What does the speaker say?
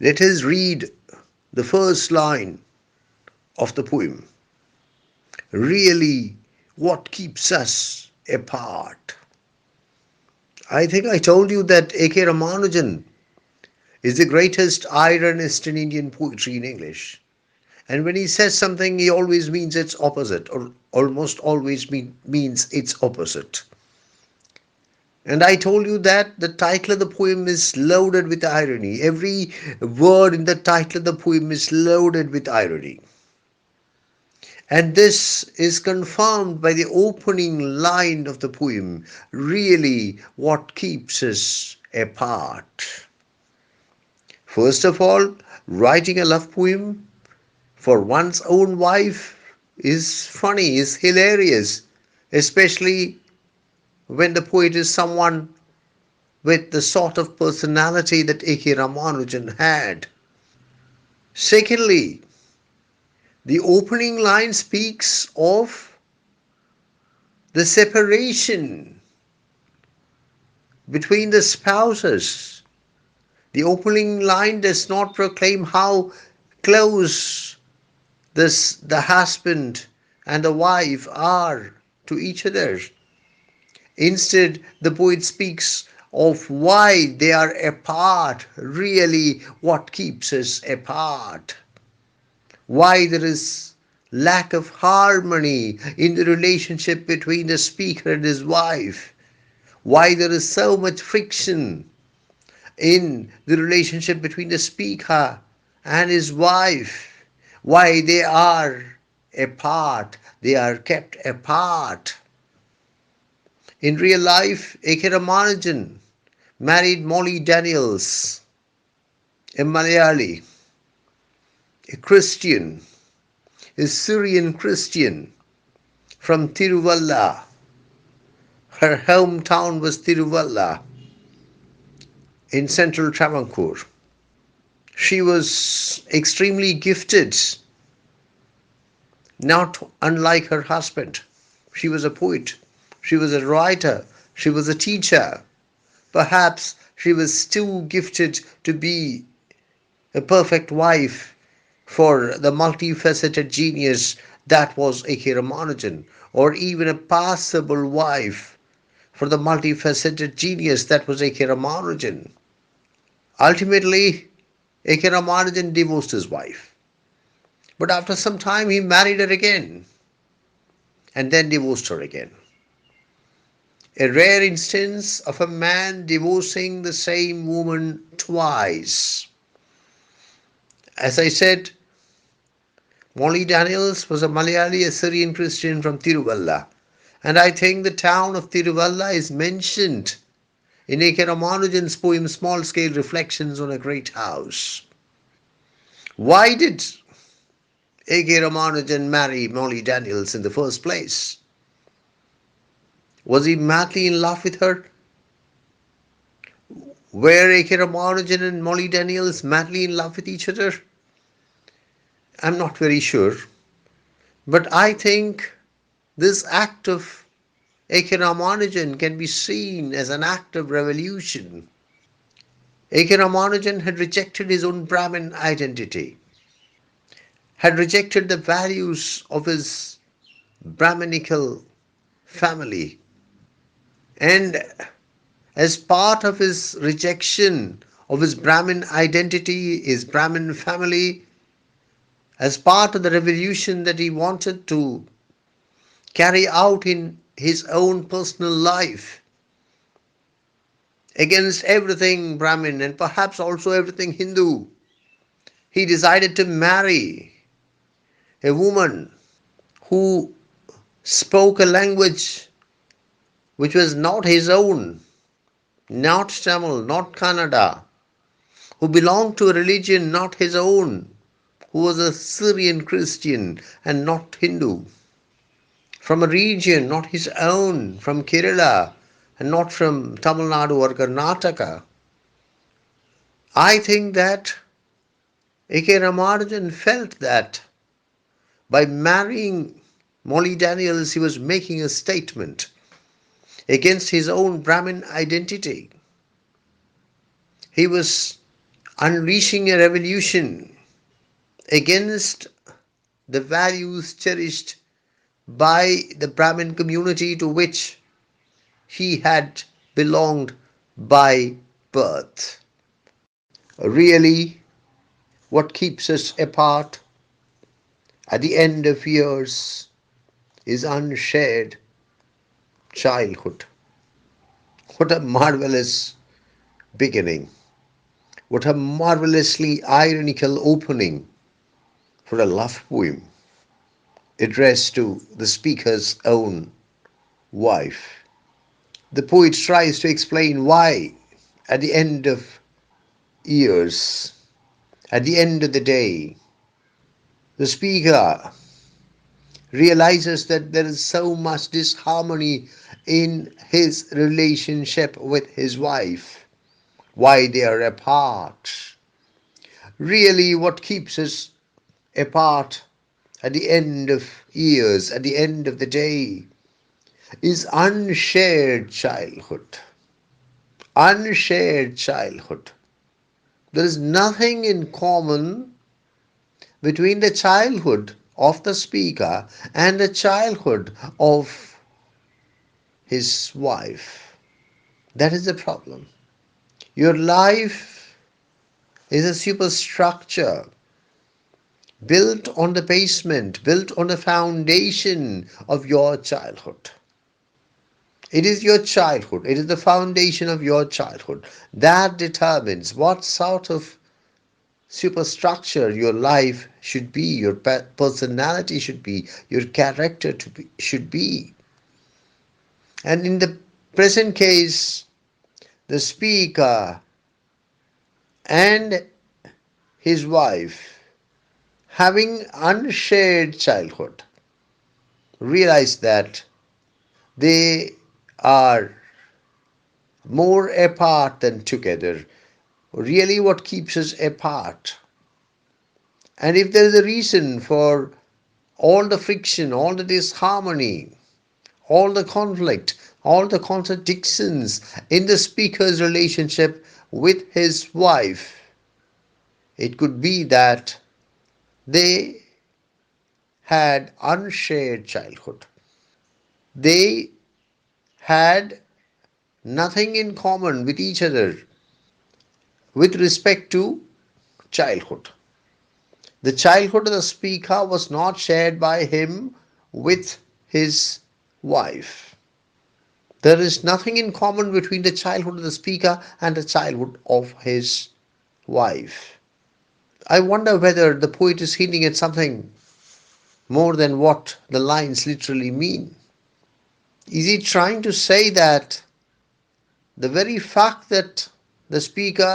Let us read the first line of the poem. Really, what keeps us apart? I think I told you that A.K. Ramanujan is the greatest ironist in Indian poetry in English. And when he says something, he always means its opposite, or almost always means its opposite. And I told you that the title of the poem is loaded with irony. Every word in the title of the poem is loaded with irony. And this is confirmed by the opening line of the poem, really what keeps us apart. First of all, writing a love poem for one's own wife is funny, is hilarious, especially when the poet is someone with the sort of personality that A.K. Ramanujan had. Secondly, the opening line speaks of the separation between the spouses. The opening line does not proclaim how close the husband and the wife are to each other. Instead, the poet speaks of why they are apart, really what keeps us apart. Why there is lack of harmony in the relationship between the speaker and his wife. Why there is so much friction in the relationship between the speaker and his wife. Why they are apart, they are kept apart. In real life, A.K. Ramanujan married Molly Daniels, a Malayali, a Christian, a Syrian Christian from Tiruvalla. Her hometown was Tiruvalla in central Travancore. She was extremely gifted, not unlike her husband. She was a poet, she was a writer, she was a teacher. Perhaps she was too gifted to be a perfect wife for the multifaceted genius that was A.K. Ramanujan, or even a passable wife for the multifaceted genius that was A.K. Ramanujan. Ultimately, A.K. Ramanujan divorced his wife. But after some time, he married her again and then divorced her again. A rare instance of a man divorcing the same woman twice. As I said, Molly Daniels was a Malayali Assyrian Christian from Tiruvalla. And I think the town of Tiruvalla is mentioned in A.K. Ramanujan's poem Small Scale Reflections on a Great House. Why did A.K. Ramanujan marry Molly Daniels in the first place? Was he madly in love with her? Were A.K. Ramanujan and Molly Daniels madly in love with each other? I'm not very sure. But I think this act of A.K. Ramanujan can be seen as an act of revolution. A.K. Ramanujan had rejected his own Brahmin identity, had rejected the values of his Brahminical family, and as part of his rejection of his Brahmin identity, his Brahmin family, as part of the revolution that he wanted to carry out in his own personal life against everything Brahmin and perhaps also everything Hindu, he decided to marry a woman who spoke a language which was not his own, not Tamil, not Kannada, who belonged to a religion not his own, who was a Syrian Christian and not Hindu, from a region not his own, from Kerala and not from Tamil Nadu or Karnataka. I think that A.K. Ramanujan felt that by marrying Molly Daniels, he was making a statement against his own Brahmin identity. He was unleashing a revolution against the values cherished by the Brahmin community to which he had belonged by birth. Really, what keeps us apart at the end of years is unshared childhood. What a marvelous beginning. What a marvelously ironical opening for a love poem addressed to the speaker's own wife. The poet tries to explain why, at the end of years, at the end of the day, the speaker realizes that there is so much disharmony in his relationship with his wife, why they are apart. Really, what keeps us apart at the end of years, at the end of the day, is unshared childhood. Unshared childhood. There is nothing in common between the childhood of the speaker and the childhood of his wife. That is the problem. Your life is a superstructure built on the basement, built on the foundation of your childhood. It is your childhood, it is the foundation of your childhood that determines what sort of superstructure your life should be, your personality should be, your character should be. And in the present case, the speaker and his wife, having unshared childhood, realize that they are more apart than together. Really, what keeps us apart? And if there is a reason for all the friction, all the disharmony, all the conflict, all the contradictions in the speaker's relationship with his wife, it could be that they had unshared childhood. They had nothing in common with each other with respect to childhood. The childhood of the speaker was not shared by him with his wife. There is nothing in common between the childhood of the speaker and the childhood of his wife. I wonder whether the poet is hinting at something more than what the lines literally mean. Is he trying to say that the very fact that the speaker